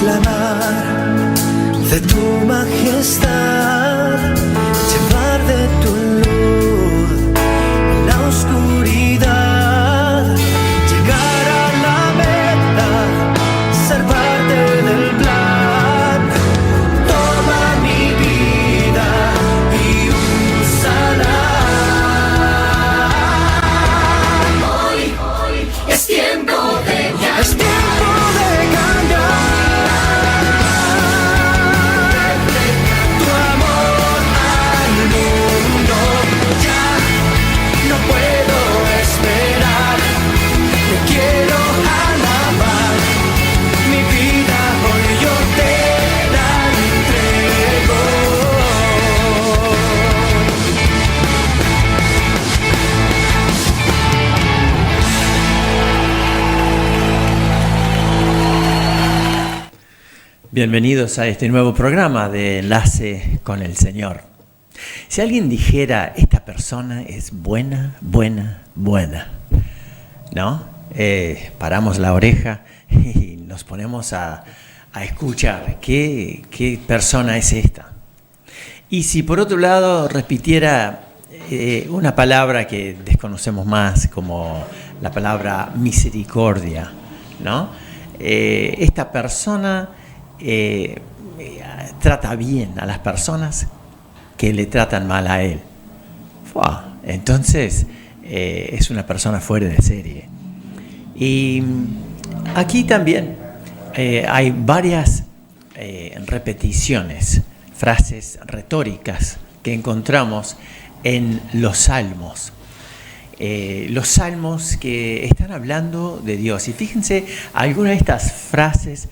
proclamar de tu majestad, llevar de tu luz en la oscuridad, llegar a la meta, ser parte del plan. Toma mi vida y úsala. Hoy es tiempo de cambiar. Es tiempo de Bienvenidos a este nuevo programa de Enlace con el Señor. Si alguien dijera, esta persona es buena, ¿no? Paramos la oreja y nos ponemos a escuchar qué persona es esta. Y si por otro lado repitiera una palabra que desconocemos más, como la palabra misericordia, ¿no? Esta persona trata bien a las personas que le tratan mal a él. Entonces es una persona fuera de serie. Y aquí también hay varias repeticiones, frases retóricas que encontramos en los salmos. Los salmos que están hablando de Dios. Y fíjense algunas de estas frases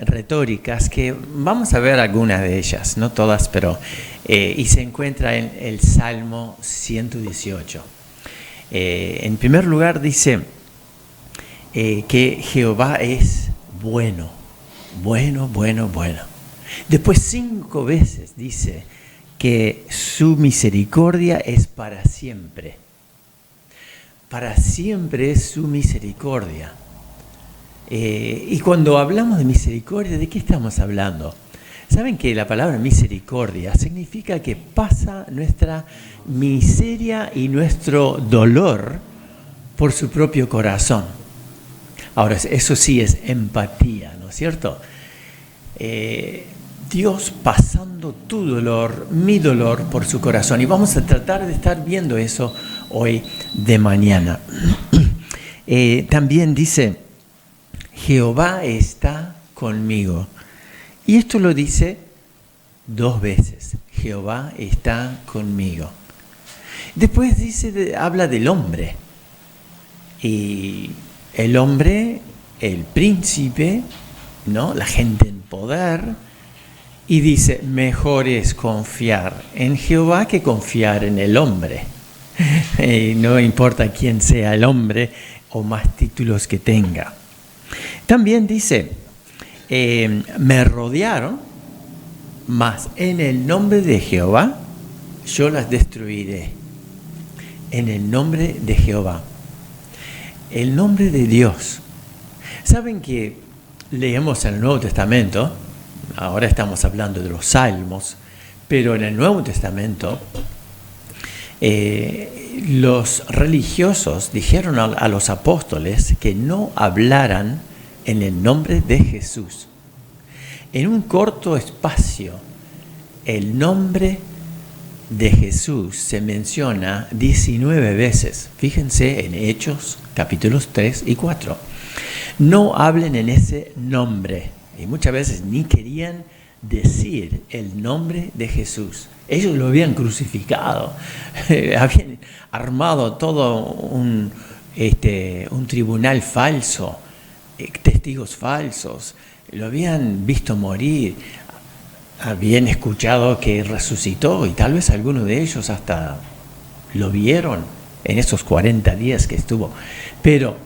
retóricas, que vamos a ver algunas de ellas, no todas, pero y se encuentra en el Salmo 118. En primer lugar dice que Jehová es bueno. Después 5 veces dice que su misericordia es para siempre. Para siempre es su misericordia. Y cuando hablamos de misericordia, ¿de qué estamos hablando? Saben que la palabra misericordia significa que pasa nuestra miseria y nuestro dolor por su propio corazón. Ahora, eso sí es empatía, ¿no es cierto? Dios pasando tu dolor, mi dolor por su corazón. Y vamos a tratar de estar viendo eso hoy de mañana. También dice, Jehová está conmigo. Y esto lo dice 2 veces. Jehová está conmigo. Después habla del hombre. Y el hombre, el príncipe, ¿no? La gente en poder. Y dice, mejor es confiar en Jehová que confiar en el hombre. No importa quién sea el hombre o más títulos que tenga. También dice, me rodearon, mas en el nombre de Jehová yo las destruiré. En el nombre de Jehová. El nombre de Dios. ¿Saben que leemos en el Nuevo Testamento? Ahora estamos hablando de los Salmos, pero en el Nuevo Testamento los religiosos dijeron a los apóstoles que no hablaran en el nombre de Jesús. En un corto espacio, el nombre de Jesús se menciona 19 veces. Fíjense en Hechos, capítulos 3 y 4. No hablen en ese nombre. Y muchas veces ni querían decir el nombre de Jesús. Ellos lo habían crucificado. Habían armado todo un tribunal falso, testigos falsos. Lo habían visto morir. Habían escuchado que resucitó y tal vez algunos de ellos hasta lo vieron en esos 40 días que estuvo. Pero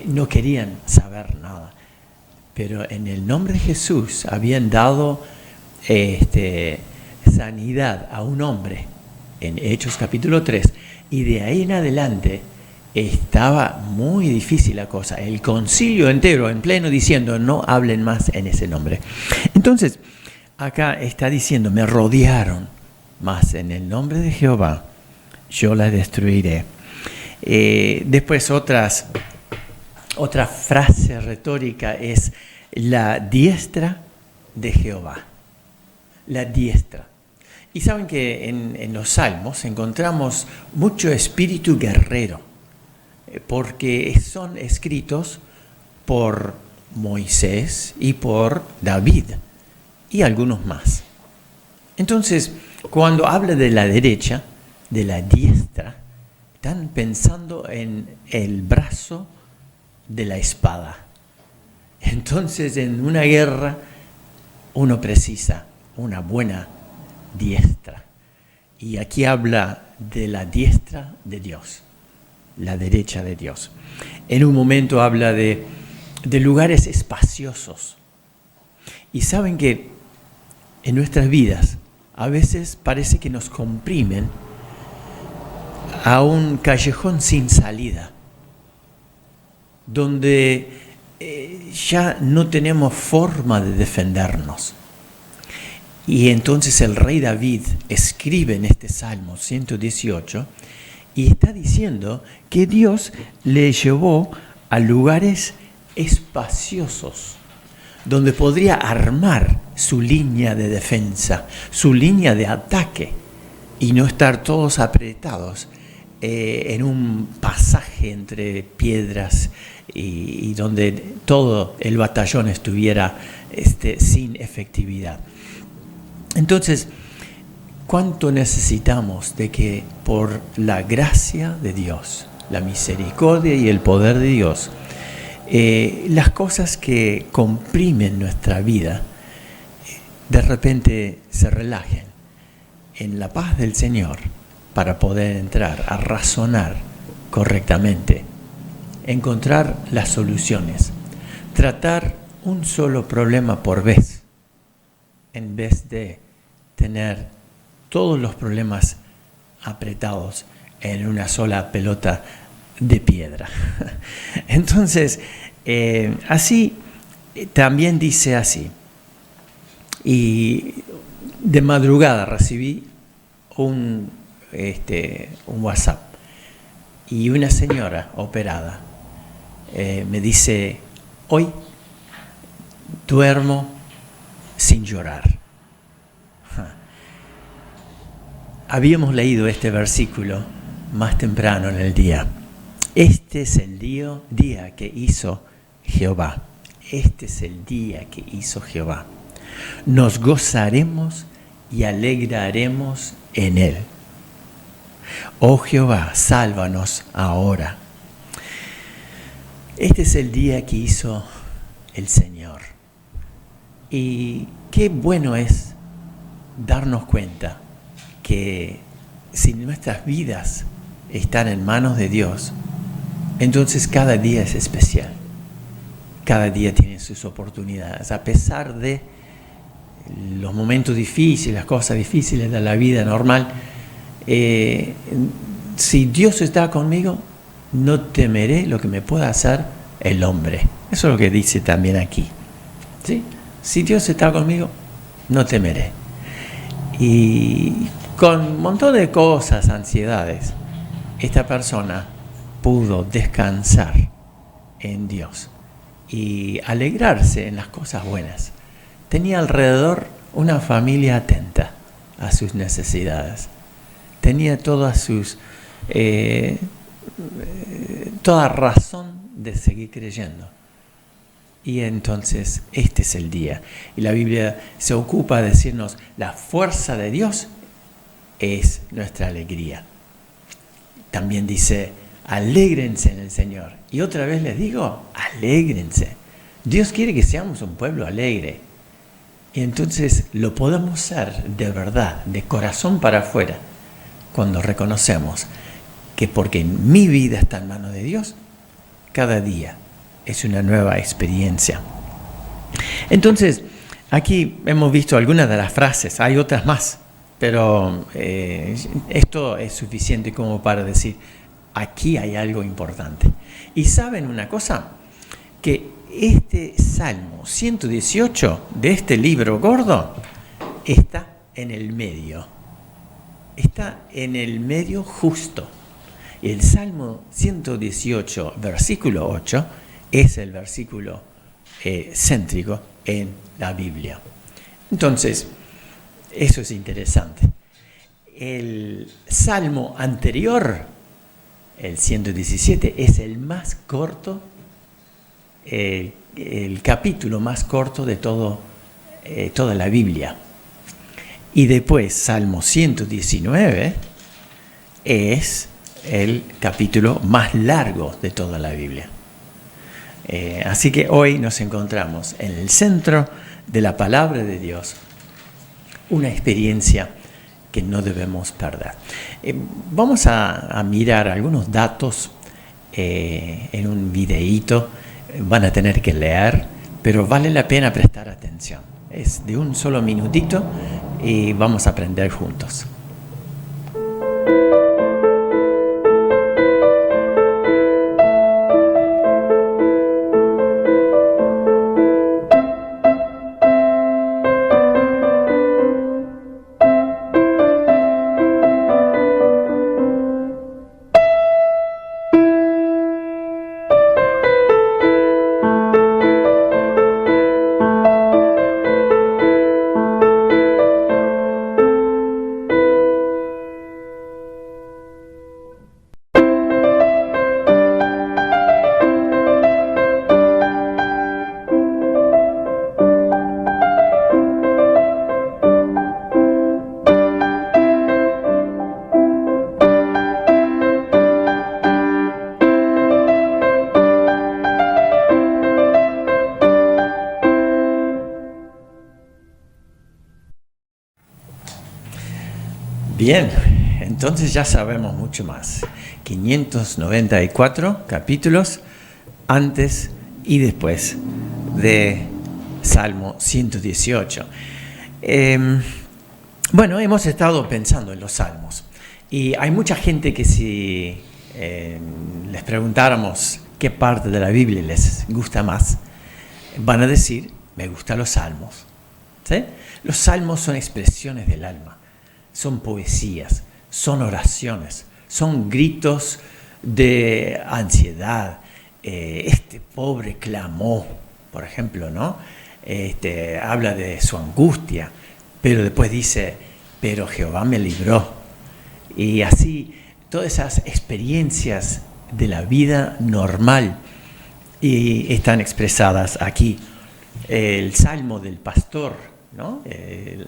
no querían saber nada. Pero en el nombre de Jesús habían dado sanidad a un hombre en Hechos capítulo 3. Y de ahí en adelante estaba muy difícil la cosa. El concilio entero en pleno diciendo no hablen más en ese nombre. Entonces, acá está diciendo, me rodearon, mas en el nombre de Jehová yo la destruiré. Después otra frase retórica es la diestra de Jehová. La diestra. Y saben que en los Salmos encontramos mucho espíritu guerrero, porque son escritos por Moisés y por David y algunos más. Entonces, cuando habla de la derecha, de la diestra, están pensando en el brazo de la espada. Entonces, en una guerra, uno precisa una buena diestra. Y aquí habla de la diestra de Dios, la derecha de Dios. En un momento habla de lugares espaciosos. Y saben que en nuestras vidas a veces parece que nos comprimen a un callejón sin salida, donde ya no tenemos forma de defendernos. Y entonces el rey David escribe en este Salmo 118 y está diciendo que Dios le llevó a lugares espaciosos, donde podría armar su línea de defensa, su línea de ataque, y no estar todos apretados en un pasaje entre piedras y donde todo el batallón estuviera sin efectividad. Entonces, ¿cuánto necesitamos de que por la gracia de Dios, la misericordia y el poder de Dios, las cosas que comprimen nuestra vida de repente se relajen en la paz del Señor para poder entrar a razonar correctamente, encontrar las soluciones, tratar un solo problema por vez, en vez de tener todos los problemas apretados en una sola pelota de piedra. Entonces, así, también dice así. Y de madrugada recibí un WhatsApp y una señora operada me dice, hoy duermo sin llorar. Habíamos leído este versículo más temprano en el día. Este es el día que hizo Jehová. Este es el día que hizo Jehová. Nos gozaremos y alegraremos en él. Oh Jehová, sálvanos ahora. Este es el día que hizo el Señor. Y qué bueno es darnos cuenta que si nuestras vidas están en manos de Dios, entonces cada día es especial. Cada día tiene sus oportunidades. A pesar de los momentos difíciles, las cosas difíciles de la vida normal, si Dios está conmigo, no temeré lo que me pueda hacer el hombre. Eso es lo que dice también aquí. ¿Sí? Si Dios está conmigo, no temeré. Y con un montón de cosas, ansiedades, esta persona pudo descansar en Dios y alegrarse en las cosas buenas. Tenía alrededor una familia atenta a sus necesidades. Tenía toda razón de seguir creyendo. Y entonces este es el día. Y la Biblia se ocupa de decirnos, la fuerza de Dios es nuestra alegría. También dice, alégrense en el Señor. Y otra vez les digo, alégrense. Dios quiere que seamos un pueblo alegre. Y entonces lo podemos ser de verdad, de corazón para afuera, cuando reconocemos que porque mi vida está en manos de Dios, cada día es una nueva experiencia. Entonces, aquí hemos visto algunas de las frases, hay otras más, pero esto es suficiente como para decir, aquí hay algo importante. ¿Y saben una cosa? Que este Salmo 118 de este libro gordo está en el medio. Está en el medio justo. El Salmo 118, versículo 8, es el versículo céntrico en la Biblia. Entonces, eso es interesante. El Salmo anterior, el 117, es el más corto, el capítulo más corto de toda la Biblia. Y después, Salmo 119 es el capítulo más largo de toda la Biblia. Así que hoy nos encontramos en el centro de la palabra de Dios, una experiencia que no debemos perder. Vamos a mirar algunos datos en un videíto. Van a tener que leer, pero vale la pena prestar atención. Es de un solo minutito y vamos a aprender juntos. Bien, entonces ya sabemos mucho más. 594 capítulos antes y después de Salmo 118. Bueno, hemos estado pensando en los salmos y hay mucha gente que si les preguntáramos qué parte de la Biblia les gusta más, van a decir, me gustan los salmos. ¿Sí? Los salmos son expresiones del alma. Son poesías, son oraciones, son gritos de ansiedad. Este pobre clamó, por ejemplo, ¿no? Habla de su angustia, pero después dice, pero Jehová me libró. Y así, todas esas experiencias de la vida normal y están expresadas aquí. El Salmo del Pastor, ¿no? El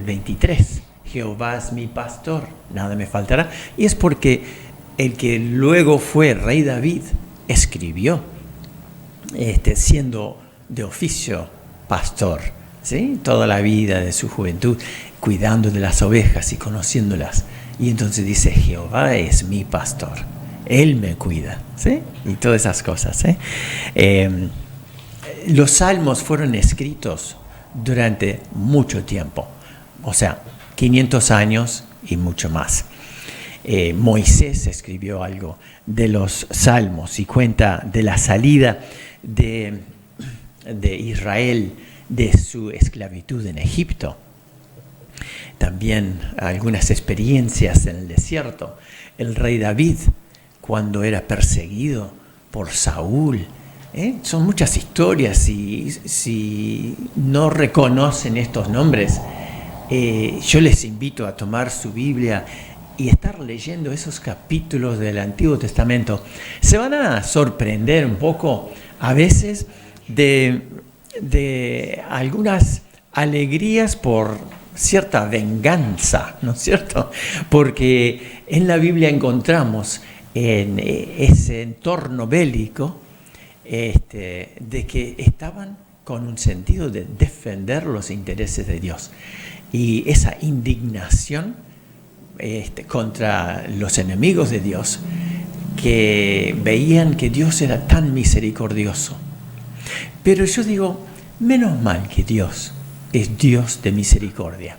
23, Jehová es mi pastor, nada me faltará. Y es porque el que luego fue rey David escribió, siendo de oficio pastor, ¿sí? Toda la vida de su juventud, cuidando de las ovejas y conociéndolas. Y entonces dice, Jehová es mi pastor, Él me cuida, ¿sí? Y todas esas cosas, ¿sí? Los salmos fueron escritos durante mucho tiempo, o sea, 500 años y mucho más. Moisés escribió algo de los salmos y cuenta de la salida de Israel de su esclavitud en Egipto. También algunas experiencias en el desierto. El rey David, cuando era perseguido por Saúl. Son muchas historias y si no reconocen estos nombres, yo les invito a tomar su Biblia y estar leyendo esos capítulos del Antiguo Testamento. Se van a sorprender un poco a veces de algunas alegrías por cierta venganza, ¿no es cierto? Porque en la Biblia encontramos en ese entorno bélico de que estaban con un sentido de defender los intereses de Dios. Y esa indignación contra los enemigos de Dios, que veían que Dios era tan misericordioso. Pero yo digo, menos mal que Dios es Dios de misericordia.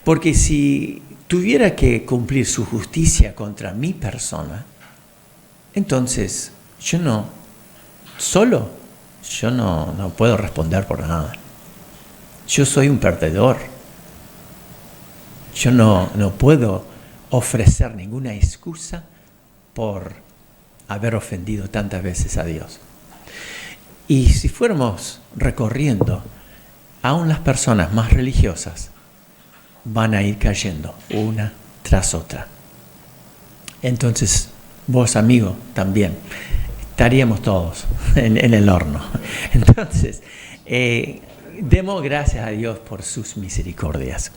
Porque si tuviera que cumplir su justicia contra mi persona, entonces yo no puedo responder por nada. Yo soy un perdedor. Yo no puedo ofrecer ninguna excusa por haber ofendido tantas veces a Dios. Y si fuéramos recorriendo, aún las personas más religiosas van a ir cayendo una tras otra. Entonces, vos, amigo, también estaríamos todos en el horno. Entonces, demos gracias a Dios por sus misericordias.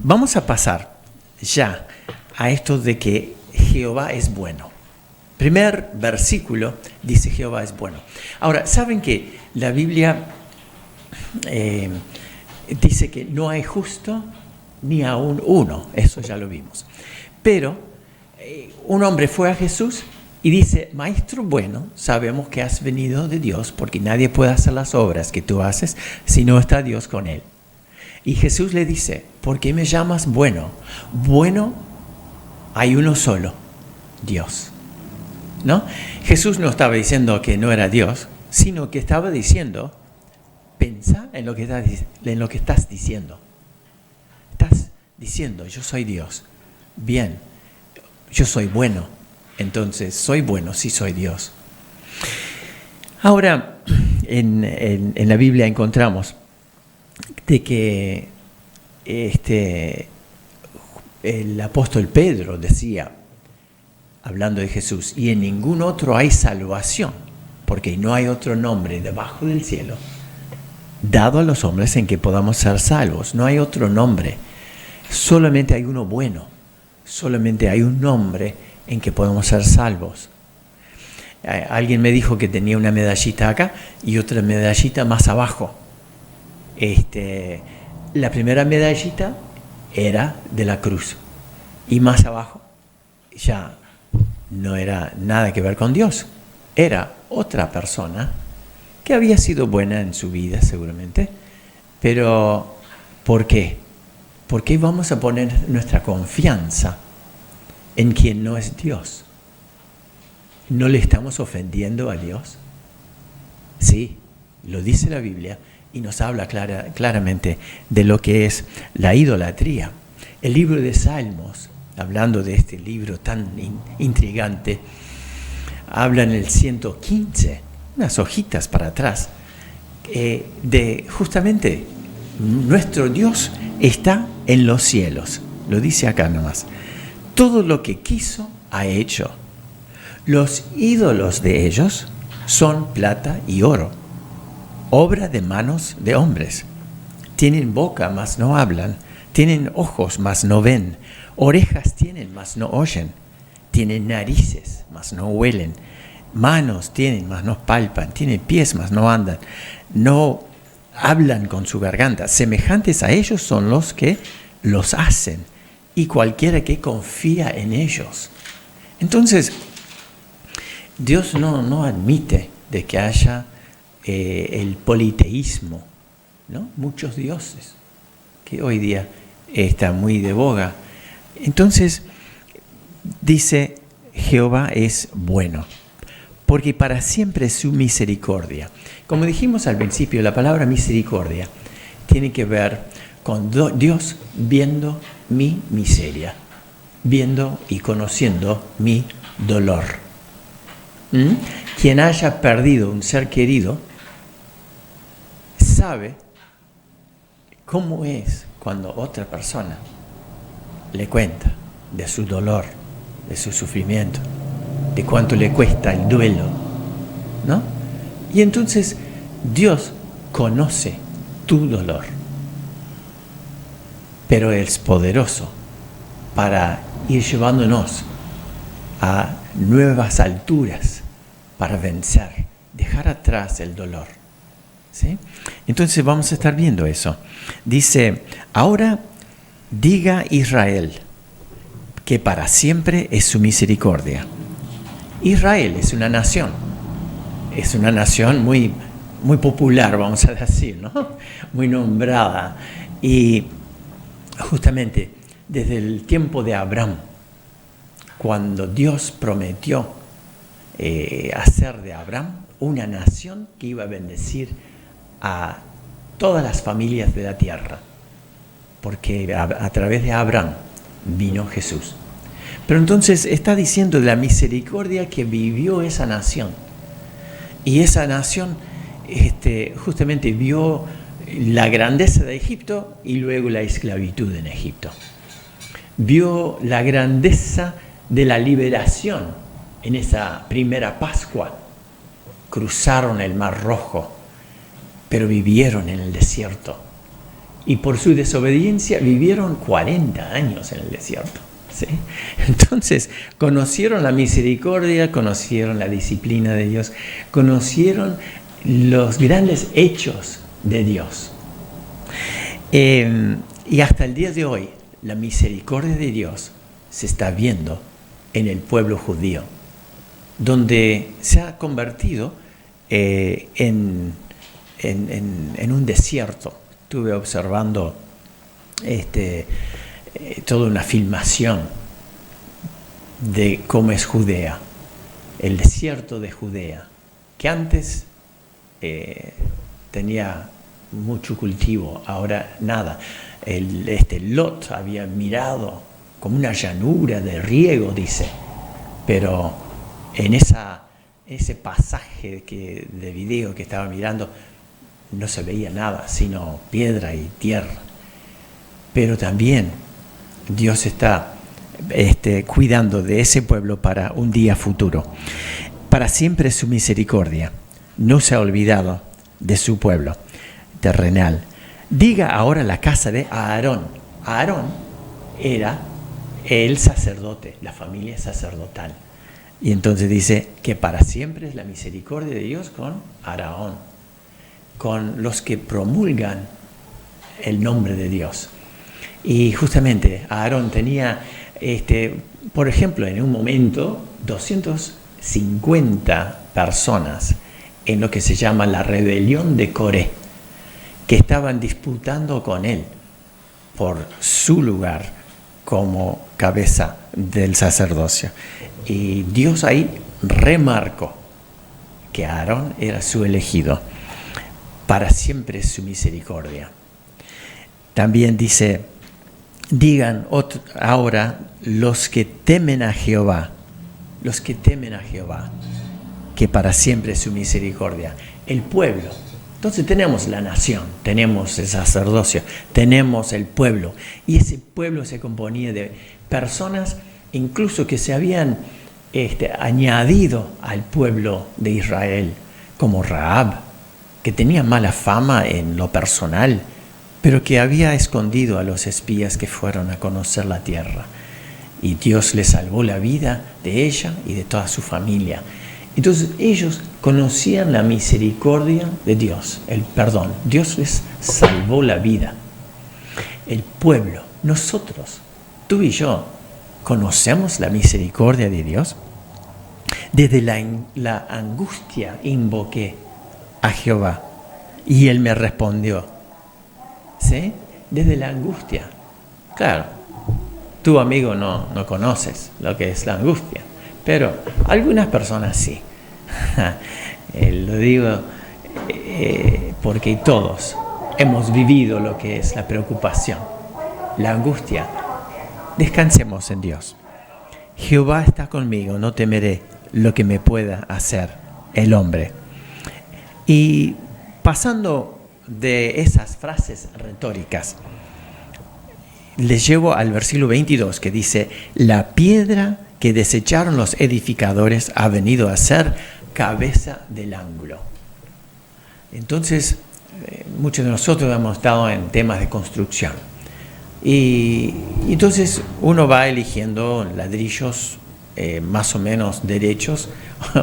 Vamos a pasar ya a esto de que Jehová es bueno. Primer versículo dice Jehová es bueno. Ahora, ¿saben que la Biblia dice que no hay justo ni aún uno? Eso ya lo vimos. Pero un hombre fue a Jesús y dice, Maestro bueno, sabemos que has venido de Dios, porque nadie puede hacer las obras que tú haces si no está Dios con él. Y Jesús le dice, ¿por qué me llamas bueno? Bueno, hay uno solo, Dios. ¿No? Jesús no estaba diciendo que no era Dios, sino que estaba diciendo, pensá en lo que estás diciendo. Estás diciendo, yo soy Dios. Bien, yo soy bueno. Entonces, soy bueno si soy Dios. Ahora, en la Biblia encontramos de que el apóstol Pedro decía, hablando de Jesús, y en ningún otro hay salvación, porque no hay otro nombre debajo del cielo dado a los hombres en que podamos ser salvos. No hay otro nombre, solamente hay uno bueno, solamente hay un nombre en que podemos ser salvos. Alguien me dijo que tenía una medallita acá y otra medallita más abajo. La primera medallita era de la cruz y más abajo ya no era nada que ver con Dios. Era otra persona que había sido buena en su vida seguramente, pero ¿por qué? ¿Por qué vamos a poner nuestra confianza en quien no es Dios? ¿No le estamos ofendiendo a Dios? Sí, lo dice la Biblia y nos habla claramente de lo que es la idolatría. El libro de Salmos, hablando de este libro tan intrigante, habla en el 115, unas hojitas para atrás, de justamente nuestro Dios está en los cielos. Lo dice acá nomás. Todo lo que quiso ha hecho. Los ídolos de ellos son plata y oro, obra de manos de hombres. Tienen boca, mas no hablan. Tienen ojos, mas no ven. Orejas tienen, mas no oyen. Tienen narices, mas no huelen. Manos tienen, mas no palpan. Tienen pies, mas no andan. No hablan con su garganta. Semejantes a ellos son los que los hacen, y cualquiera que confía en ellos. Entonces, Dios no admite de que haya el politeísmo, ¿no? Muchos dioses, que hoy día está muy de boga. Entonces, dice, Jehová es bueno, porque para siempre es su misericordia. Como dijimos al principio, la palabra misericordia tiene que ver con Dios viendo mi miseria, viendo y conociendo mi dolor. Quien haya perdido un ser querido sabe cómo es cuando otra persona le cuenta de su dolor, de su sufrimiento, de cuánto le cuesta el duelo, ¿no? Y entonces Dios conoce tu dolor, pero es poderoso para ir llevándonos a nuevas alturas, para vencer, dejar atrás el dolor. ¿Sí? Entonces vamos a estar viendo eso. Dice, ahora diga Israel que para siempre es su misericordia. Israel es una nación muy, muy popular, vamos a decir, ¿no? Muy nombrada. Y justamente desde el tiempo de Abraham, cuando Dios prometió hacer de Abraham una nación que iba a bendecir a todas las familias de la tierra, porque a través de Abraham vino Jesús. Pero entonces está diciendo de la misericordia que vivió esa nación. Y esa nación justamente vio la grandeza de Egipto y luego la esclavitud en Egipto. Vio la grandeza de la liberación en esa primera Pascua. Cruzaron el Mar Rojo, pero vivieron en el desierto. Y por su desobediencia vivieron 40 años en el desierto. ¿Sí? Entonces, conocieron la misericordia, conocieron la disciplina de Dios, conocieron los grandes hechos de Dios. Y hasta el día de hoy, la misericordia de Dios se está viendo en el pueblo judío, donde se ha convertido en un desierto. Estuve observando toda una filmación de cómo es Judea, el desierto de Judea, que antes tenía mucho cultivo, ahora nada. Lot había mirado como una llanura de riego, dice, pero en ese pasaje de video que estaba mirando no se veía nada, sino piedra y tierra. Pero también Dios está cuidando de ese pueblo para un día futuro. Para siempre su misericordia no se ha olvidado de su pueblo terrenal. Diga ahora la casa de Aarón. Aarón era el sacerdote, la familia sacerdotal. Y entonces dice que para siempre es la misericordia de Dios con Aarón, con los que promulgan el nombre de Dios. Y justamente Aarón tenía, por ejemplo, en un momento 250 personas en lo que se llama la rebelión de Coré, que estaban disputando con él por su lugar como cabeza del sacerdocio. Y Dios ahí remarcó que Aarón era su elegido. Para siempre es su misericordia. También dice, digan ahora los que temen a Jehová, que para siempre es su misericordia. El pueblo. Entonces tenemos la nación, tenemos el sacerdocio, tenemos el pueblo. Y ese pueblo se componía de personas incluso que se habían añadido al pueblo de Israel, como Rahab, que tenía mala fama en lo personal, pero que había escondido a los espías que fueron a conocer la tierra. Y Dios le salvó la vida de ella y de toda su familia. Entonces ellos conocían la misericordia de Dios, el perdón. Dios les salvó la vida. El pueblo, nosotros, tú y yo, ¿conocemos la misericordia de Dios? Desde la angustia invoqué a Jehová y Él me respondió. ¿Sí? Desde la angustia. Claro, tú, amigo, no conoces lo que es la angustia, pero algunas personas sí. Lo digo porque todos hemos vivido lo que es la preocupación, la angustia. Descansemos en Dios. Jehová está conmigo, no temeré lo que me pueda hacer el hombre. Y pasando de esas frases retóricas, les llevo al versículo 22 que dice, la piedra que desecharon los edificadores ha venido a ser cabeza del ángulo. Entonces, muchos de nosotros hemos estado en temas de construcción. Y entonces uno va eligiendo ladrillos más o menos derechos,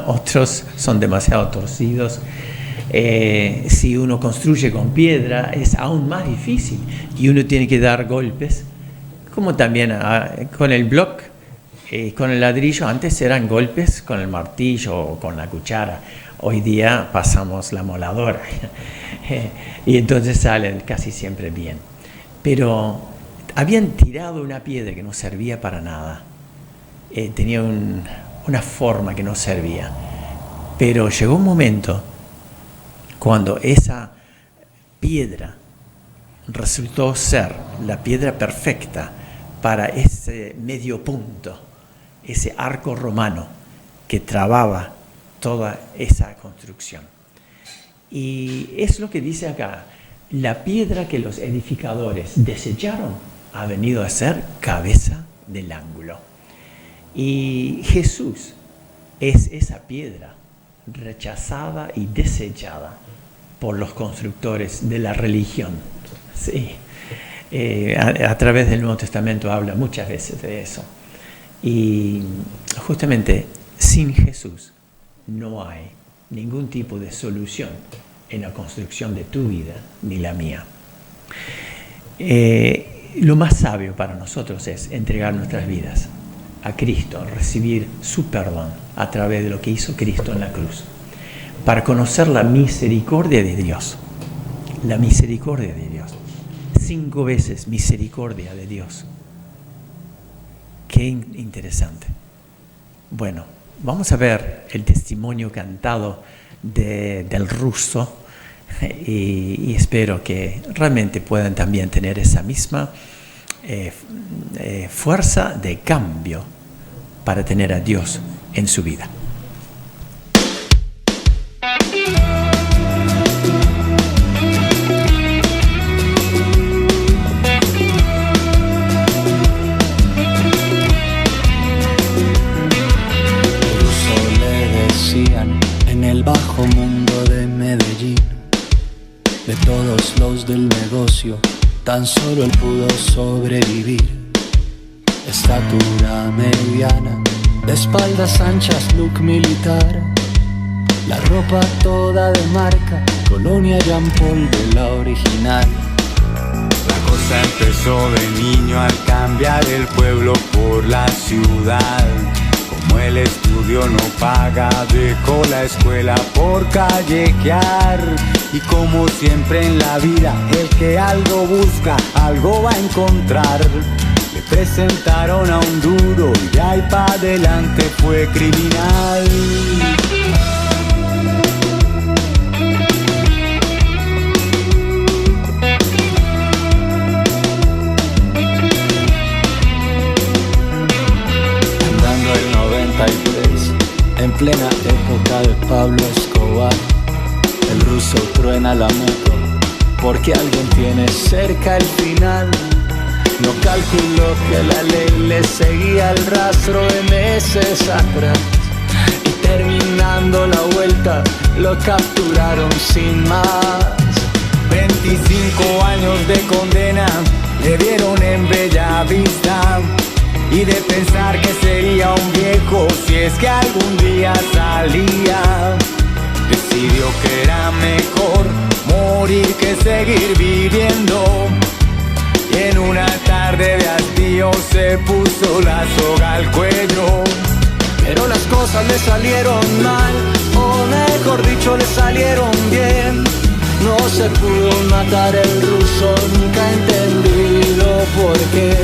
otros son demasiado torcidos. Si uno construye con piedra es aún más difícil y uno tiene que dar golpes, como también con el block, con el ladrillo. Antes eran golpes con el martillo o con la cuchara, hoy día pasamos la moladora y entonces salen casi siempre bien. pero habían tirado una piedra que no servía para nada. Tenía una forma que no servía. Pero llegó un momento cuando esa piedra resultó ser la piedra perfecta para ese medio punto, ese arco romano que trababa toda esa construcción. Y es lo que dice acá: la piedra que los edificadores desecharon ha venido a ser cabeza del ángulo. Y Jesús es esa piedra rechazada y desechada por los constructores de la religión. Sí. A través del Nuevo Testamento habla muchas veces de eso. Y justamente sin Jesús no hay ningún tipo de solución en la construcción de tu vida ni la mía. Lo más sabio para nosotros es entregar nuestras vidas a Cristo, recibir su perdón a través de lo que hizo Cristo en la cruz, para conocer la misericordia de Dios. La misericordia de Dios. 5 veces misericordia de Dios. Qué interesante. Bueno, vamos a ver el testimonio cantado del ruso y espero que realmente puedan también tener esa misma fuerza de cambio para tener a Dios en su vida. Bajo mundo de Medellín, de todos los del negocio, tan solo él pudo sobrevivir. Estatura mediana, de espaldas anchas, look militar, la ropa toda de marca, colonia Jean Paul de la original. La cosa empezó de niño al cambiar el pueblo por la ciudad. Como el estudio no paga, dejó la escuela por callejear. Y como siempre en la vida, el que algo busca, algo va a encontrar. Le presentaron a un duro y de ahí pa' adelante fue criminal. En plena época de Pablo Escobar, el ruso truena la moto porque alguien tiene cerca el final. No calculó que la ley le seguía el rastro de meses atrás, y terminando la vuelta lo capturaron sin más. 25 años de condena le dieron en Bella Vista, y de pensar que sería un viejo si es que algún día salía, decidió que era mejor morir que seguir viviendo. Y en una tarde de hastío se puso la soga al cuello. Pero las cosas le salieron mal, o mejor dicho le salieron bien. No se pudo matar el ruso, nunca he entendido por qué.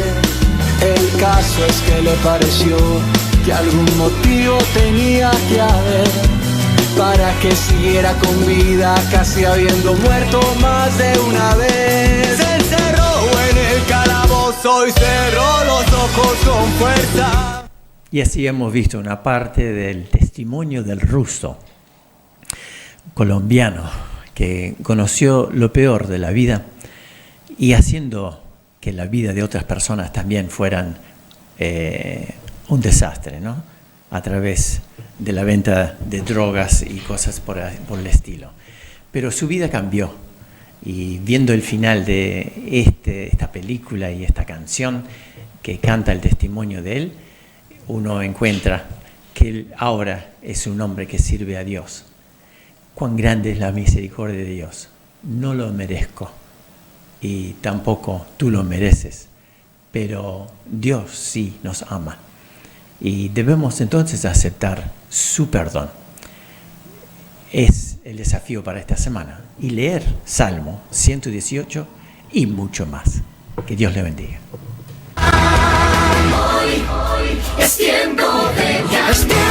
El caso es que le pareció que algún motivo tenía que haber para que siguiera con vida, casi habiendo muerto más de una vez. Se encerró en el calabozo y cerró los ojos con fuerza. Y así hemos visto una parte del testimonio del ruso colombiano que conoció lo peor de la vida y haciendo que la vida de otras personas también fueran un desastre, ¿no? A través de la venta de drogas y cosas por el estilo. Pero su vida cambió, y viendo el final de esta película y esta canción que canta el testimonio de él, uno encuentra que él ahora es un hombre que sirve a Dios. Cuán grande es la misericordia de Dios. No lo merezco y tampoco tú lo mereces, pero Dios sí nos ama y debemos entonces aceptar su perdón. Es el desafío para esta semana y leer Salmo 118 y mucho más. Que Dios le bendiga. Es tiempo de ya. Es tiempo